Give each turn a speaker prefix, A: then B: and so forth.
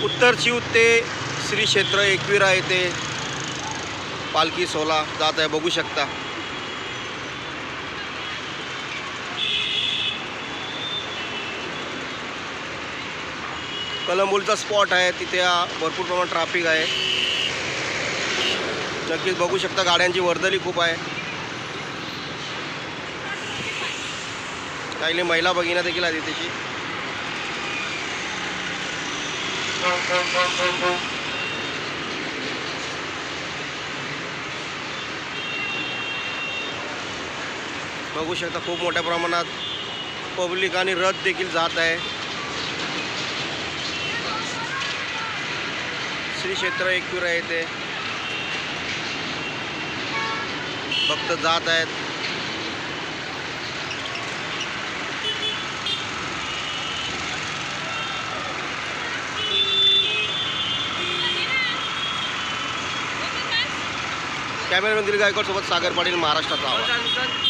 A: उत्तर चिव ते श्री क्षेत्र एकविरा येथे पालखी सोहळा जात आहे, बघू शकता. कलंबूलचा स्पॉट आहे, तिथे भरपूर प्रमाणात ट्रॅफिक आहे. नक्कीच बघू शकता, गाड्यांची वर्दळी खूप आहे. काही महिला भगिनी देखील आहे तिथेची. बघू शकता खूप मोठ्या प्रमाणात पब्लिक आणि रथ देखील जात आहे. श्री क्षेत्र एकविरा येथे भक्त जात आहेत. कॅमेरामॅन दिलीप गायकवाड सोबत सागर पाटील, महाराष्ट्राचा आवाज.